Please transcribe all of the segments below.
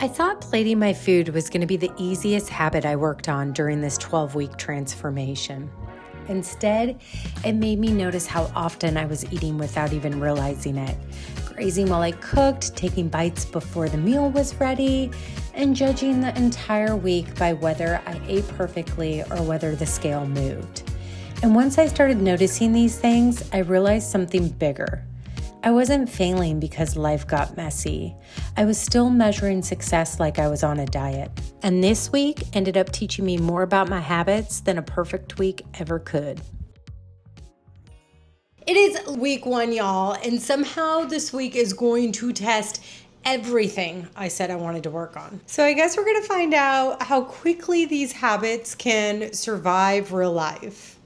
I thought plating my food was going to be the easiest habit I worked on during this 12-week transformation. Instead, it made me notice how often I was eating without even realizing it, grazing while I cooked, taking bites before the meal was ready, and judging the entire week by whether I ate perfectly or whether the scale moved. And once I started noticing these things, I realized something bigger. I wasn't failing because life got messy. I was still measuring success like I was on a diet. And this week ended up teaching me more about my habits than a perfect week ever could. It is week 1, y'all, and somehow this week is going to test everything I said I wanted to work on. So I guess we're gonna find out how quickly these habits can survive real life.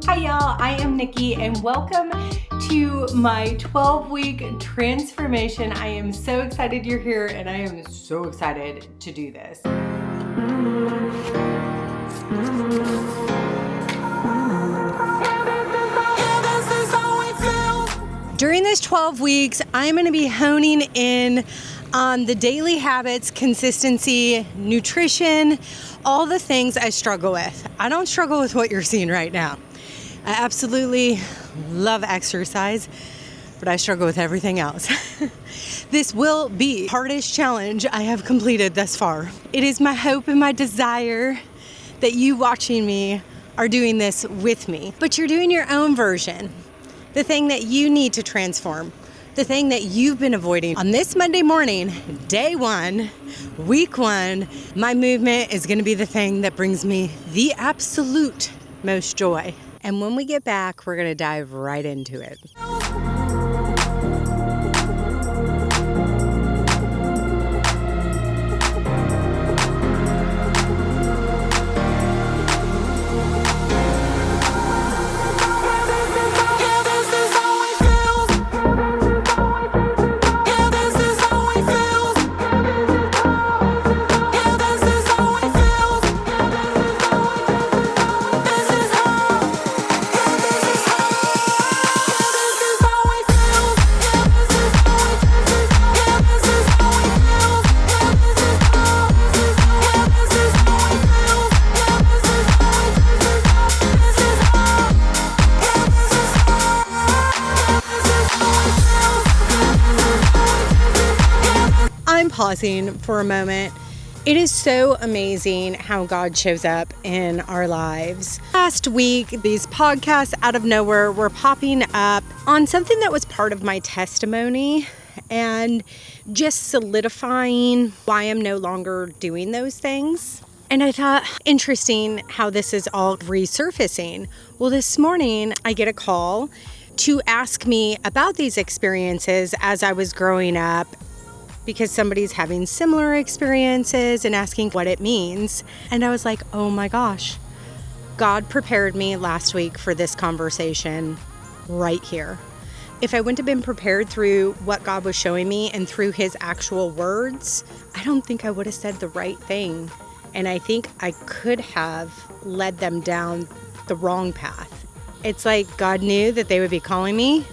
Hi y'all, I am Nikki and welcome to my 12-week transformation. I am so excited you're here and I am so excited to do this. During this 12 weeks, I'm going to be honing in on the daily habits, consistency, nutrition, all the things I struggle with. I don't struggle with what you're seeing right now. I absolutely love exercise, but I struggle with everything else. This will be the hardest challenge I have completed thus far. It is my hope and my desire that you watching me are doing this with me, but you're doing your own version, the thing that you need to transform, the thing that you've been avoiding. On this Monday morning, day 1, week 1, my movement is going to be the thing that brings me the absolute most joy. And when we get back, we're going to dive right into it. Pausing for a moment. It is so amazing how God shows up in our lives. Last week, these podcasts out of nowhere were popping up on something that was part of my testimony and just solidifying why I'm no longer doing those things. And I thought, interesting how this is all resurfacing. Well, this morning I get a call to ask me about these experiences as I was growing up, because somebody's having similar experiences and asking what it means. And I was like, oh my gosh, God prepared me last week for this conversation right here. If I wouldn't have been prepared through what God was showing me and through his actual words, I don't think I would have said the right thing. And I think I could have led them down the wrong path. It's like God knew that they would be calling me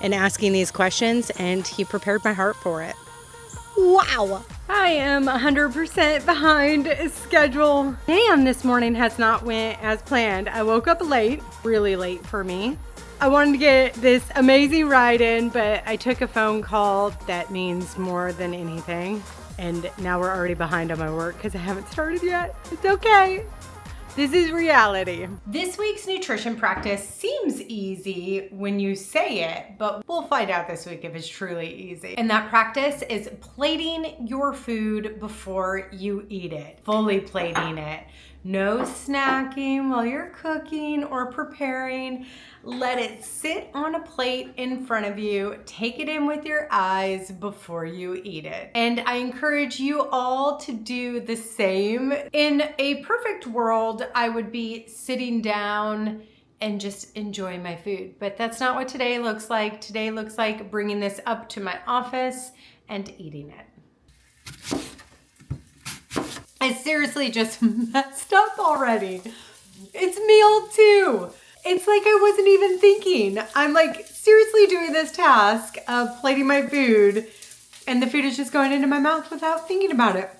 and asking these questions, and he prepared my heart for it. Wow, I am 100% behind schedule. Damn, this morning has not went as planned. I woke up late, really late for me. I wanted to get this amazing ride in, but I took a phone call that means more than anything. And now we're already behind on my work because I haven't started yet. It's okay. This is reality. This week's nutrition practice seems easy when you say it, but we'll find out this week if it's truly easy. And that practice is plating your food before you eat it. Fully plating it. No snacking while you're cooking or preparing. Let it sit on a plate in front of you. Take it in with your eyes before you eat it. And I encourage you all to do the same. In a perfect world, I would be sitting down and just enjoy my food. But that's not what today looks like. Today looks like bringing this up to my office and eating it. I seriously just messed up already. It's meal 2. It's like I wasn't even thinking. I'm like seriously doing this task of plating my food and the food is just going into my mouth without thinking about it.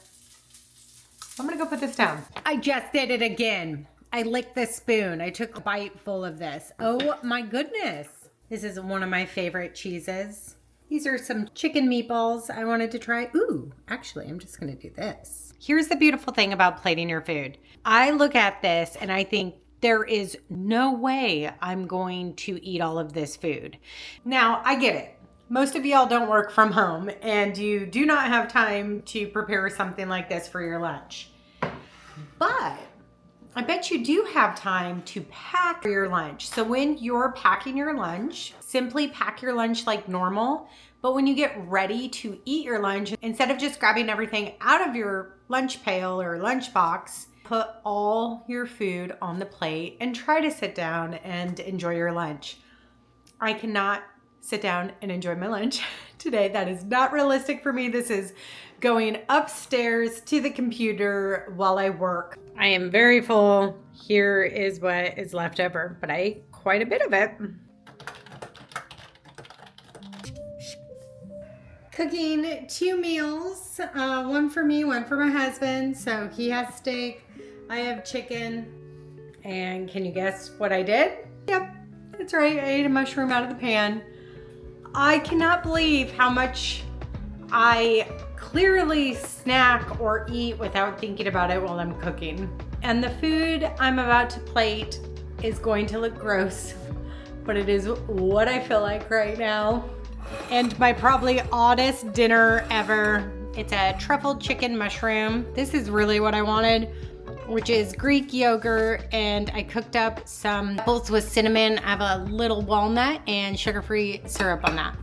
I'm gonna go put this down. I just did it again. I licked the spoon. I took a bite full of this. Oh my goodness. This is one of my favorite cheeses. These are some chicken meatballs I wanted to try. Ooh, actually, I'm just gonna do this. Here's the beautiful thing about plating your food. I look at this and I think there is no way I'm going to eat all of this food. Now, I get it. Most of y'all don't work from home and you do not have time to prepare something like this for your lunch. But I bet you do have time to pack your lunch. So when you're packing your lunch, simply pack your lunch like normal. But when you get ready to eat your lunch, instead of just grabbing everything out of your lunch pail or lunch box, put all your food on the plate and try to sit down and enjoy your lunch. I cannot sit down and enjoy my lunch today. That is not realistic for me. This is going upstairs to the computer while I work. I am very full. Here is what is left over, but I ate quite a bit of it. Cooking 2 meals, one for me, one for my husband. So he has steak, I have chicken, and can you guess what I did? Yep, that's right, I ate a mushroom out of the pan. I cannot believe how much I clearly snack or eat without thinking about it while I'm cooking. And the food I'm about to plate is going to look gross, but it is what I feel like right now. And my probably oddest dinner ever. It's a truffled chicken mushroom. This is really what I wanted, which is Greek yogurt, and I cooked up some apples with cinnamon. I have a little walnut and sugar-free syrup on that.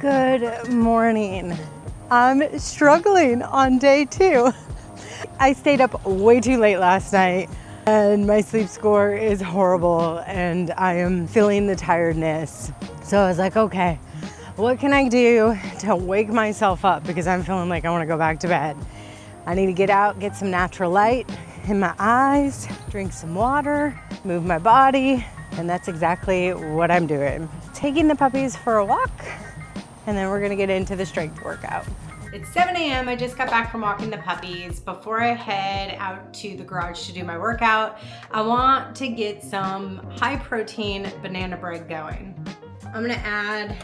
Good morning. I'm struggling on day 2. I stayed up way too late last night and my sleep score is horrible and I am feeling the tiredness. So I was like, okay, what can I do to wake myself up because I'm feeling like I want to go back to bed. I need to get out, get some natural light in my eyes, drink some water, move my body, and that's exactly what I'm doing. Taking the puppies for a walk, and then we're gonna get into the strength workout. It's 7 a.m. I just got back from walking the puppies. Before I head out to the garage to do my workout, I want to get some high protein banana bread going. I'm gonna add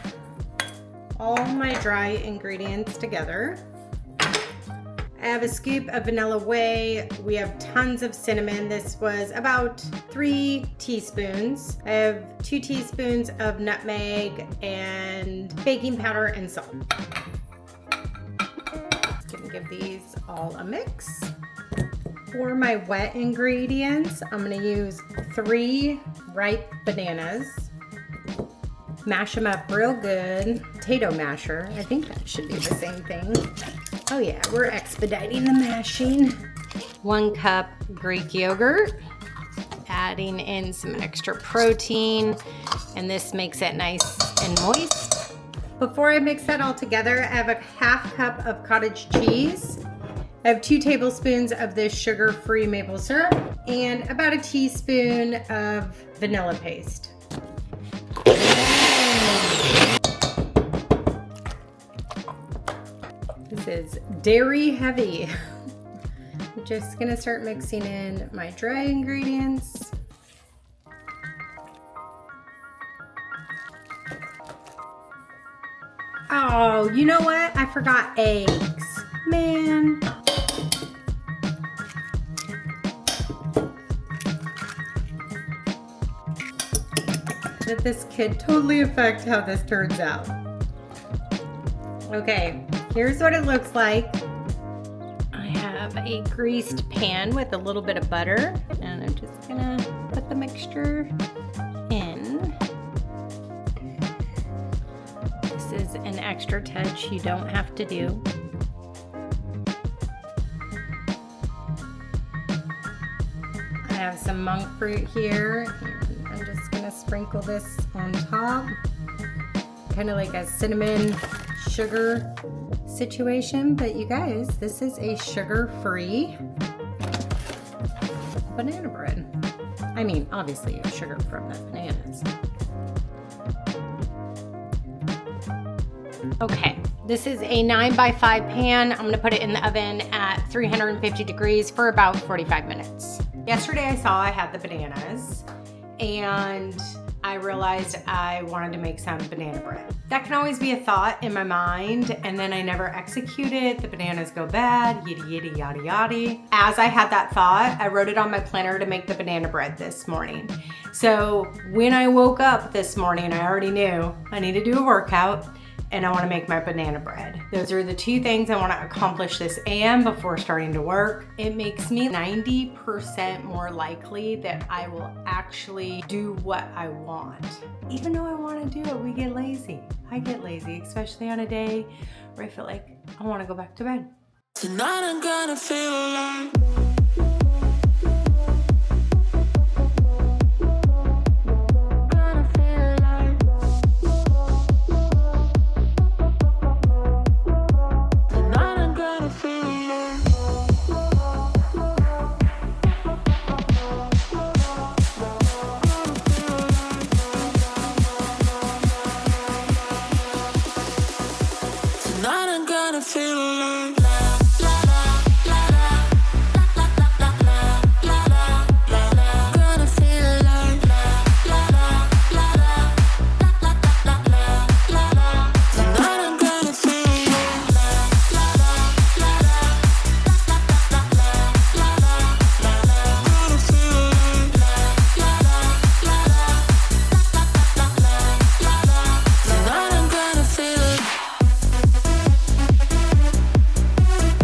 all my dry ingredients together. I have a scoop of vanilla whey. We have tons of cinnamon. This was about 3 teaspoons. I have 2 teaspoons of nutmeg and baking powder and salt. Just gonna give these all a mix. For my wet ingredients, I'm gonna use 3 ripe bananas. Mash them up real good. Potato masher, I think that should be the same thing. Oh yeah, we're expediting the mashing. 1 cup Greek yogurt, adding in some extra protein, and this makes it nice and moist. Before I mix that all together, I have a 1/2 cup of cottage cheese. I have 2 tablespoons of this sugar-free maple syrup, and about a teaspoon of vanilla paste. This is dairy heavy. I'm just gonna start mixing in my dry ingredients. Oh, you know what? I forgot eggs. Man. that this could totally affect how this turns out. Okay, here's what it looks like. I have a greased pan with a little bit of butter, and I'm just gonna put the mixture in. This is an extra touch you don't have to do. I have some monk fruit here, and I'm just gonna sprinkle this on top. Kind of like a cinnamon sugar situation, but you guys, this is a sugar-free banana bread. I mean, obviously you have sugar from the bananas. Okay, this is a 9x5 pan. I'm gonna put it in the oven at 350 degrees for about 45 minutes. Yesterday I saw I had the bananas and I realized I wanted to make some banana bread. That can always be a thought in my mind, and then I never execute it. The bananas go bad, yada yada yada. As I had that thought, I wrote it on my planner to make the banana bread this morning. So when I woke up this morning, I already knew I need to do a workout and I want to make my banana bread. Those are the two things I want to accomplish this AM before starting to work. It makes me 90% more likely that I will actually do what I want. Even though I want to do it, we get lazy. I get lazy, especially on a day where I feel like I want to go back to bed. Tonight I'm gonna feel alive.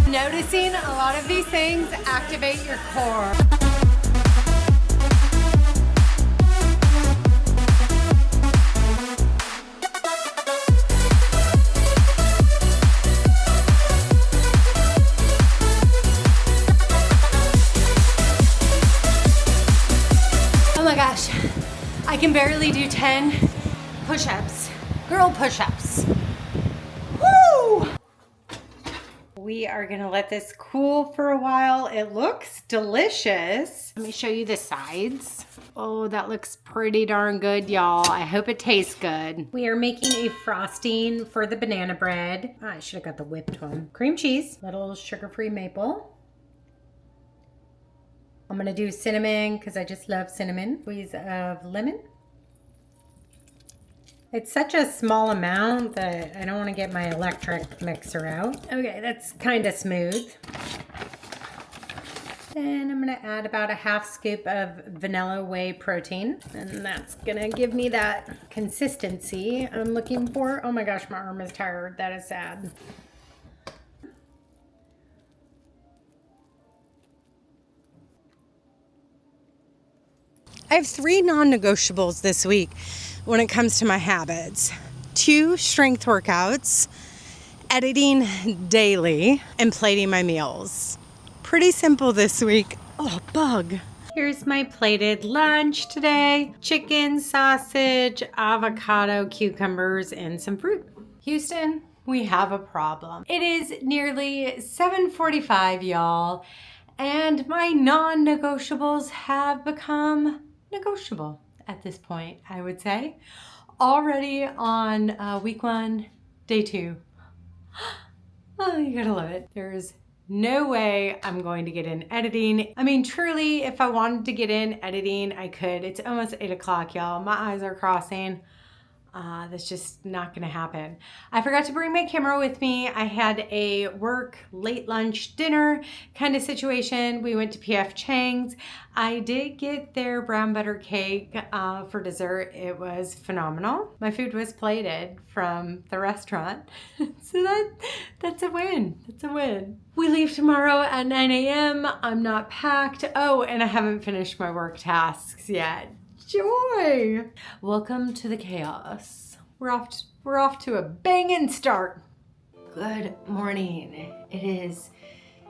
Noticing a lot of these things activate your core. Oh my gosh, I can barely do 10 push-ups, girl push-ups. Woo! We are gonna let this cool for a while. It looks delicious. Let me show you the sides. Oh, that looks pretty darn good, y'all. I hope it tastes good. We are making a frosting for the banana bread. I should have got the whipped one. Cream cheese, little sugar-free maple. I'm gonna do cinnamon because I just love cinnamon. Squeeze of lemon. It's such a small amount that I don't want to get my electric mixer out. Okay, that's kind of smooth. Then I'm gonna add about a half scoop of vanilla whey protein. And that's gonna give me that consistency I'm looking for. Oh my gosh, my arm is tired. That is sad. I have 3 non-negotiables this week when it comes to my habits. 2 strength workouts, editing daily, and plating my meals. Pretty simple this week. Oh, bug. Here's my plated lunch today. Chicken, sausage, avocado, cucumbers, and some fruit. Houston, we have a problem. It is nearly 7:45, y'all, and my non-negotiables have become negotiable at this point, I would say. Already on week 1, day 2. Oh, you gotta love it. There's no way I'm going to get in editing. I mean, truly, if I wanted to get in editing, I could. It's almost 8 o'clock, y'all. My eyes are crossing. That's just not gonna happen. I forgot to bring my camera with me. I had a work late lunch dinner kind of situation. We went to PF Chang's. I did get their brown butter cake for dessert. It was phenomenal. My food was plated from the restaurant. So that's a win. That's a win. We leave tomorrow at 9 a.m. I'm not packed. Oh, and I haven't finished my work tasks yet. Joy! Welcome to the chaos. We're off to a banging start. Good morning. It is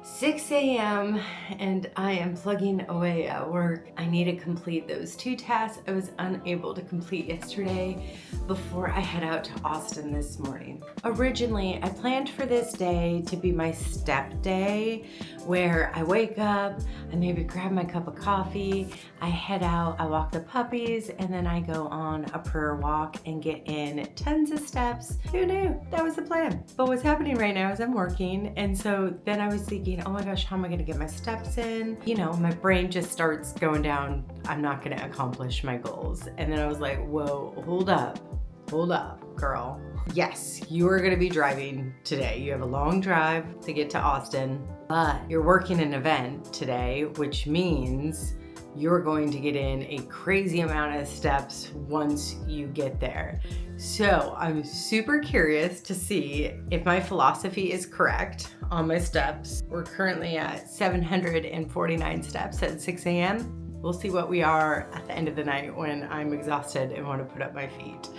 6 a.m. and I am plugging away at work. I need to complete those 2 tasks I was unable to complete yesterday before I head out to Austin this morning. Originally, I planned for this day to be my step day, where I wake up, I maybe grab my cup of coffee, I head out, I walk the puppies, and then I go on a prayer walk and get in tons of steps. Who knew? That was the plan. But what's happening right now is I'm working, and so then I was thinking, oh my gosh, how am I gonna get my steps in? You know, my brain just starts going down, I'm not gonna accomplish my goals. And then I was like, whoa, hold up, girl. Yes, you are gonna be driving today. You have a long drive to get to Austin, but you're working an event today, which means you're going to get in a crazy amount of steps once you get there. So I'm super curious to see if my philosophy is correct on my steps. We're currently at 749 steps at 6 a.m. We'll see what we are at the end of the night when I'm exhausted and want to put up my feet.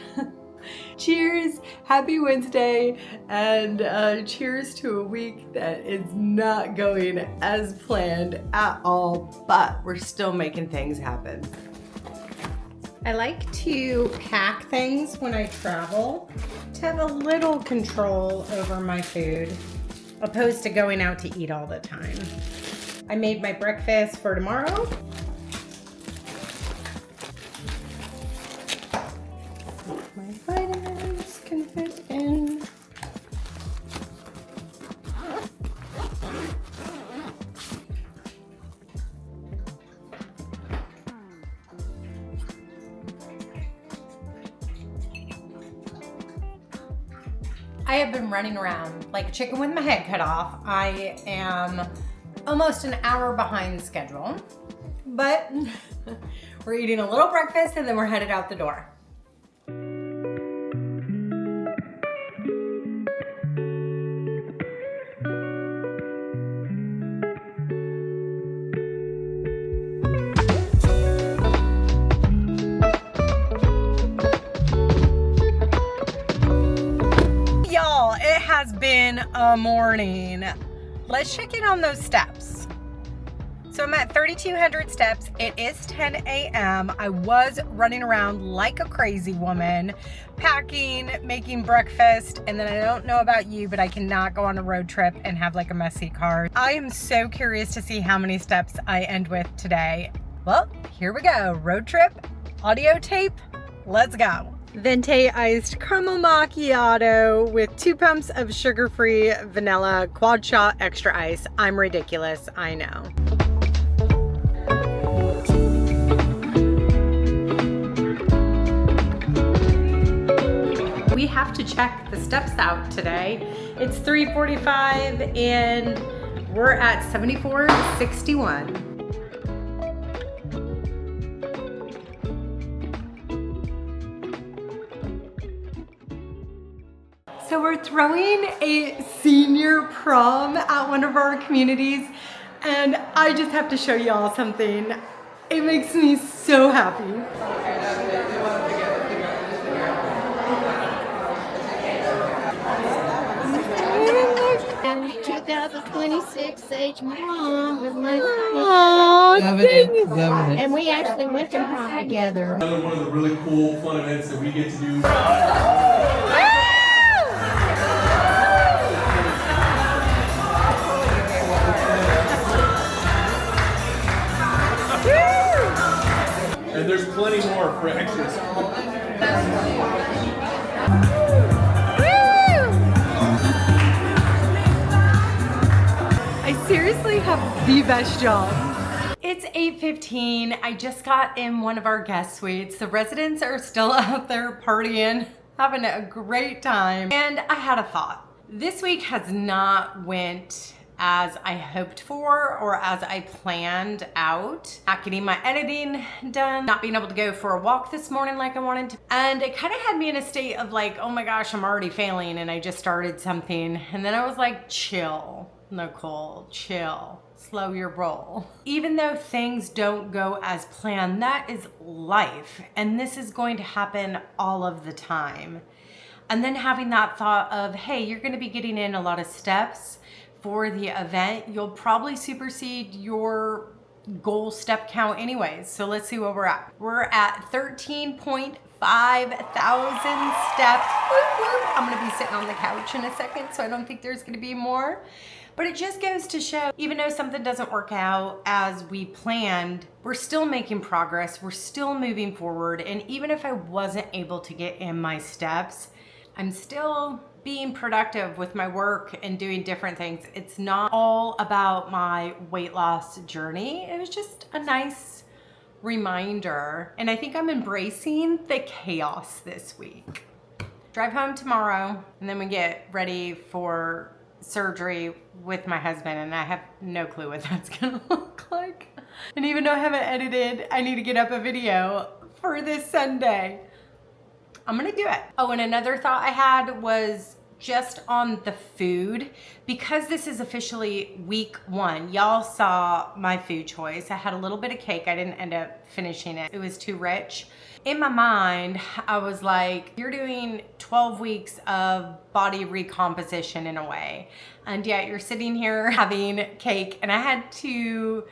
Cheers, happy Wednesday, and cheers to a week that is not going as planned at all, but we're still making things happen. I like to pack things when I travel to have a little control over my food, opposed to going out to eat all the time. I made my breakfast for tomorrow. My vitamins can fit in. I have been running around like a chicken with my head cut off. I am almost an hour behind schedule, but we're eating a little breakfast and then we're headed out the door. Been a morning. Let's check in on those steps. So I'm at 3,200 steps. It is 10 a.m. I was running around like a crazy woman, packing, making breakfast, and then I don't know about you, but I cannot go on a road trip and have like a messy car. I am so curious to see how many steps I end with today. Well, here we go. Road trip, audio tape, let's go. Venti iced caramel macchiato with 2 pumps of sugar-free vanilla quad shot extra ice. I'm ridiculous, I know. We have to check the steps out today. It's 3:45 and we're at 7461. So we're throwing a senior prom at one of our communities, and I just have to show y'all something. It makes me so happy. I'm 2026 age mom with my and we actually went to prom together. Another one of the really cool, fun events that we get to do. And there's plenty more for extras. I seriously have the best job. It's 8:15. I just got in one of our guest suites. The residents are still out there partying, having a great time. And I had a thought. This week has not went as I hoped for or as I planned out. Not getting my editing done, not being able to go for a walk this morning like I wanted to. And it kind of had me in a state of like, oh my gosh, I'm already failing and I just started something. And then I was like, chill, Nicole, chill. Slow your roll. Even though things don't go as planned, that is life. And this is going to happen all of the time. And then having that thought of, hey, you're gonna be getting in a lot of steps for the event. You'll probably supersede your goal step count anyways. So let's see where we're at. We're at 13.5 thousand steps. Whoop, whoop. I'm gonna be sitting on the couch in a second, so I don't think there's gonna be more. But it just goes to show, even though something doesn't work out as we planned, we're still making progress, we're still moving forward. And even if I wasn't able to get in my steps, I'm still being productive with my work and doing different things. It's not all about my weight loss journey. It was just a nice reminder. And I think I'm embracing the chaos this week. Drive home tomorrow, and then we get ready for surgery with my husband, and I have no clue what that's gonna look like. And even though I haven't edited, I need to get up a video for this Sunday. I'm gonna do it. Oh, and another thought I had was just on the food, because this is officially week 1. Y'all saw my food choice. I had a little bit of cake. I didn't end up finishing it. It was too rich. In my mind, I was like, you're doing 12 weeks of body recomposition in a way. And yet you're sitting here having cake. And I had to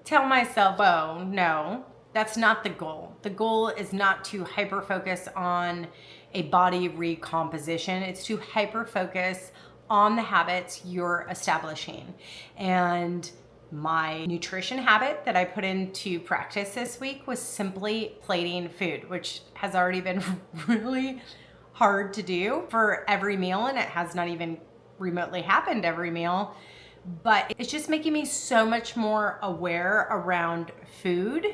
tell myself, oh, no, that's not the goal. The goal is not to hyper focus on a body recomposition. It's to hyper focus on the habits you're establishing. And my nutrition habit that I put into practice this week was simply plating food, which has already been really hard to do for every meal, and it has not even remotely happened every meal. But it's just making me so much more aware around food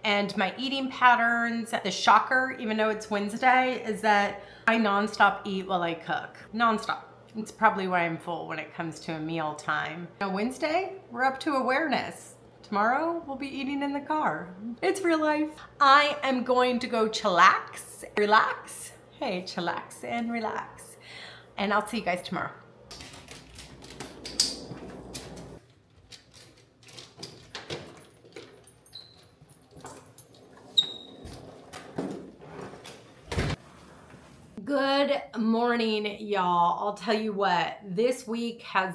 and my eating patterns. The shocker, even though it's Wednesday, is that I nonstop eat while I cook. Nonstop. It's probably why I'm full when it comes to a meal time. On Wednesday, we're up to awareness. Tomorrow, we'll be eating in the car. It's real life. I am going to go chillax, relax. Hey, chillax and relax. And I'll see you guys tomorrow. Good morning, y'all. I'll tell you what, this week has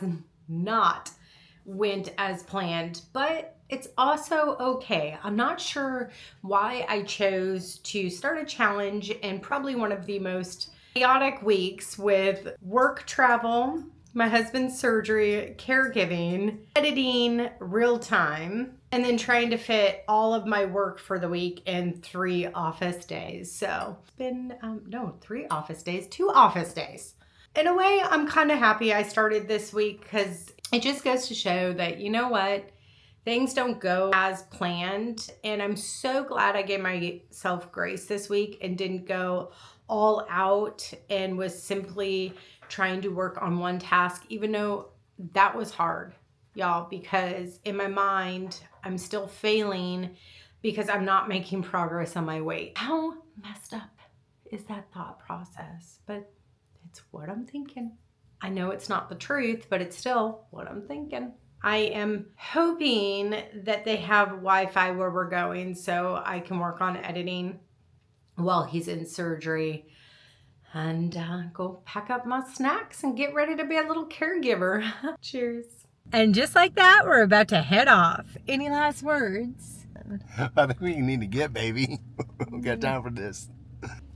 not went as planned, but it's also okay. I'm not sure why I chose to start a challenge in probably one of the most chaotic weeks with work travel, my husband's surgery, caregiving, editing real time, and then trying to fit all of my work for the week in 3 office days. So it's been, 3 office days, 2 office days. In a way, I'm kind of happy I started this week because it just goes to show that, you know what, things don't go as planned. And I'm so glad I gave myself grace this week and didn't go all out and was simply trying to work on one task, even though that was hard, y'all, because in my mind, I'm still failing because I'm not making progress on my weight. How messed up is that thought process? But it's what I'm thinking. I know it's not the truth, but it's still what I'm thinking. I am hoping that they have Wi-Fi where we're going so I can work on editing while he's in surgery and go pack up my snacks and get ready to be a little caregiver. Cheers. And just like that, we're about to head off. Any last words? I think we need to get, baby. We don't got time for this.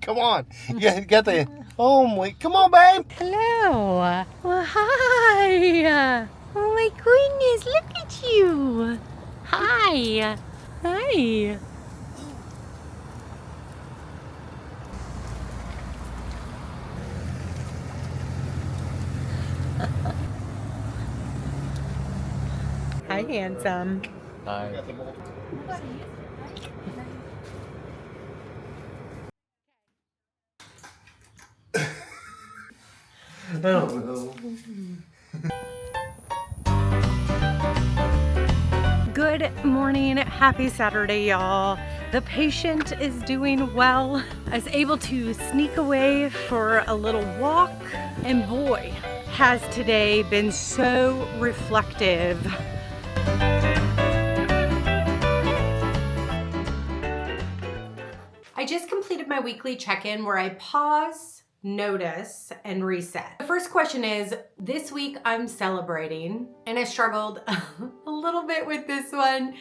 Come on. You got the home week. Come on, babe. Hello. Well, hi. Oh my goodness, look at you. Hi. Hi. Hi, handsome. Bye. I don't know. Good morning, happy Saturday, y'all. The patient is doing well. I was able to sneak away for a little walk, and boy, has today been so reflective. I just completed my weekly check-in where I pause, notice, and reset. The first question is, this week I'm celebrating, and I struggled a little bit with this one,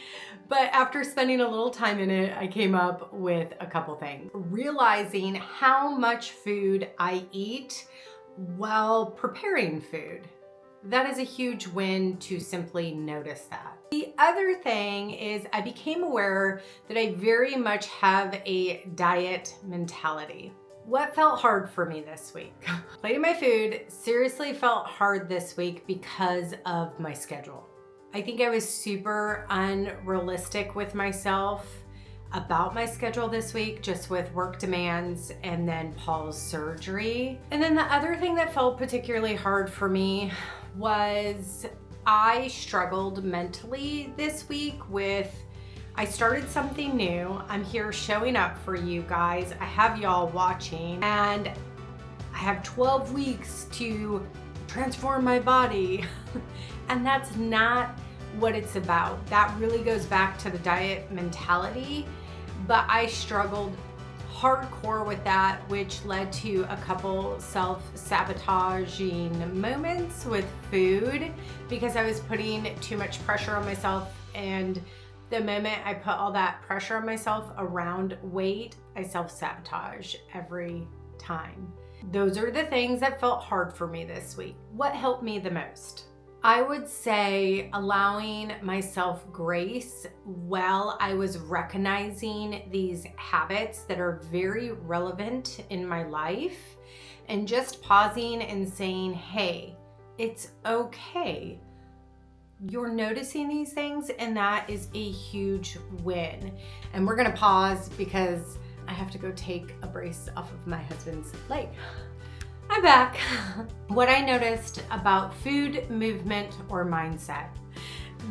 but after spending a little time in it, I came up with a couple things. Realizing how much food I eat while preparing food. That is a huge win to simply notice that. The other thing is I became aware that I very much have a diet mentality. What felt hard for me this week? Plating my food seriously felt hard this week because of my schedule. I think I was super unrealistic with myself about my schedule this week, just with work demands and then Paul's surgery. And then the other thing that felt particularly hard for me was I struggled mentally this week with, I started something new. I'm here showing up for you guys. I have y'all watching, and I have 12 weeks to transform my body. And that's not what it's about. That really goes back to the diet mentality, but I struggled hardcore with that, which led to a couple self-sabotaging moments with food because I was putting too much pressure on myself, and the moment I put all that pressure on myself around weight, I self-sabotage every time. Those are the things that felt hard for me this week. What helped me the most? I would say allowing myself grace while I was recognizing these habits that are very relevant in my life, and just pausing and saying, hey, it's okay. You're noticing these things, and that is a huge win. And we're gonna pause because I have to go take a brace off of my husband's leg. I'm back. What I noticed about food, movement, or mindset,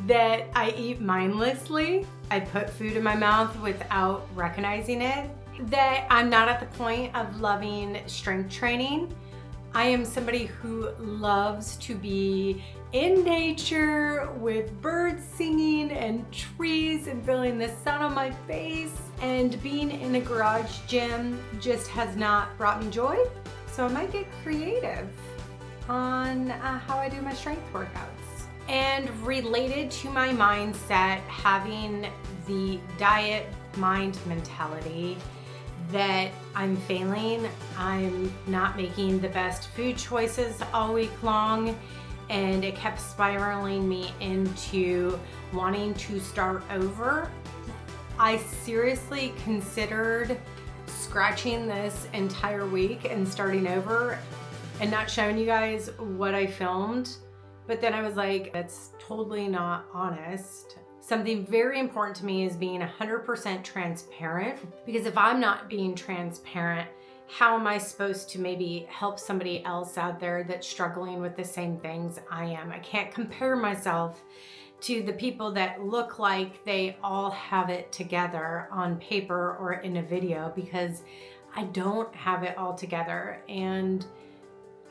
that I eat mindlessly. I put food in my mouth without recognizing it. That I'm not at the point of loving strength training. I am somebody who loves to be in nature with birds singing and trees and feeling the sun on my face, and being in a garage gym just has not brought me joy. So I might get creative on how I do my strength workouts. And related to my mindset, having the diet mind mentality that I'm failing, I'm not making the best food choices all week long, and it kept spiraling me into wanting to start over. I seriously considered scratching this entire week and starting over and not showing you guys what I filmed. But then I was like, that's totally not honest. Something very important to me is being 100% transparent, because if I'm not being transparent, how am I supposed to maybe help somebody else out there that's struggling with the same things I am? I can't compare myself to the people that look like they all have it together on paper or in a video, because I don't have it all together, and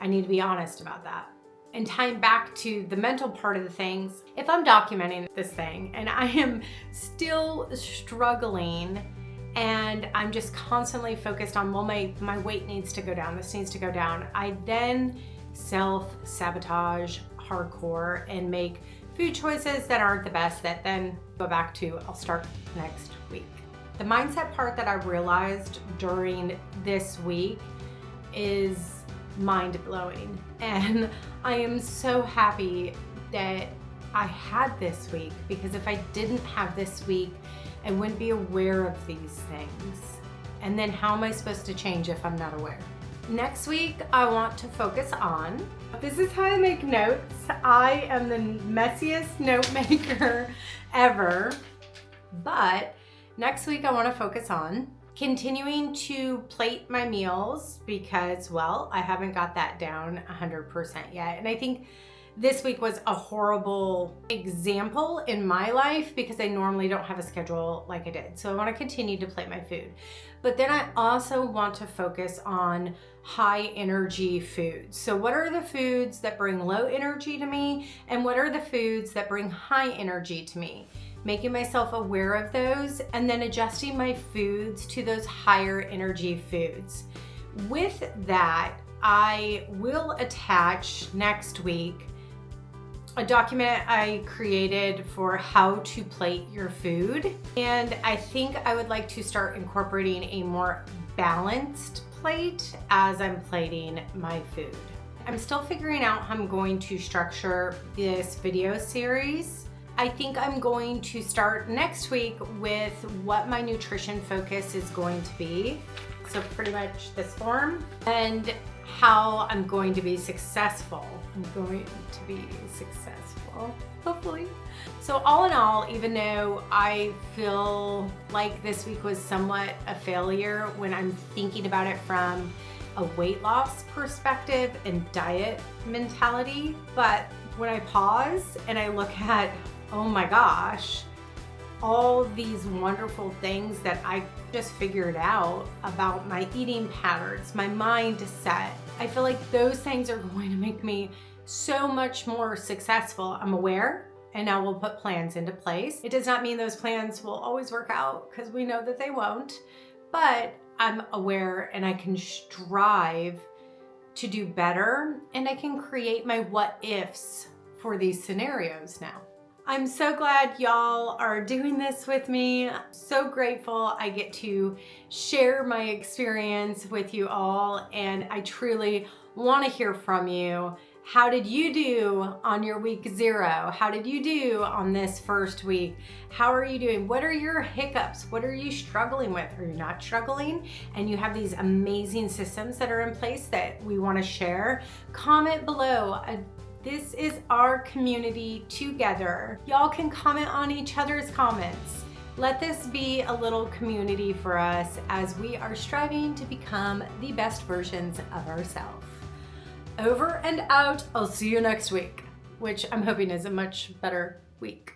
I need to be honest about that. And tying back to the mental part of the things, if I'm documenting this thing and I am still struggling and I'm just constantly focused on, well, my weight needs to go down, this needs to go down, I then self-sabotage hardcore and make food choices that aren't the best, that then go back to, I'll start next week. The mindset part that I realized during this week is mind-blowing, and I am so happy that I had this week, because if I didn't have this week, I wouldn't be aware of these things. And then how am I supposed to change if I'm not aware? Next week, I want to focus on, this is how I make notes. I am the messiest note maker ever, but next week I want to focus on continuing to plate my meals because, well, I haven't got that down 100% yet. And I think this week was a horrible example in my life because I normally don't have a schedule like I did. So I want to continue to plate my food. But then I also want to focus on high energy foods. So what are the foods that bring low energy to me? And what are the foods that bring high energy to me? Making myself aware of those and then adjusting my foods to those higher energy foods. With that, I will attach next week a document I created for how to plate your food. And I think I would like to start incorporating a more balanced plate as I'm plating my food. I'm still figuring out how I'm going to structure this video series. I think I'm going to start next week with what my nutrition focus is going to be. So pretty much this form, and how I'm going to be successful. I'm going to be successful, hopefully. So all in all, even though I feel like this week was somewhat a failure when I'm thinking about it from a weight loss perspective and diet mentality, but when I pause and I look at, oh my gosh, all these wonderful things that I just figured out about my eating patterns, my mindset, I feel like those things are going to make me so much more successful. I'm aware, and now we'll put plans into place. It does not mean those plans will always work out because we know that they won't, but I'm aware and I can strive to do better, and I can create my what ifs for these scenarios now. I'm so glad y'all are doing this with me. I'm so grateful I get to share my experience with you all, and I truly want to hear from you. How did you do on your week 0? How did you do on this first week? How are you doing? What are your hiccups? What are you struggling with? Are you not struggling? And you have these amazing systems that are in place that we want to share? Comment below. This is our community together. Y'all can comment on each other's comments. Let this be a little community for us as we are striving to become the best versions of ourselves. Over and out. I'll see you next week, which I'm hoping is a much better week.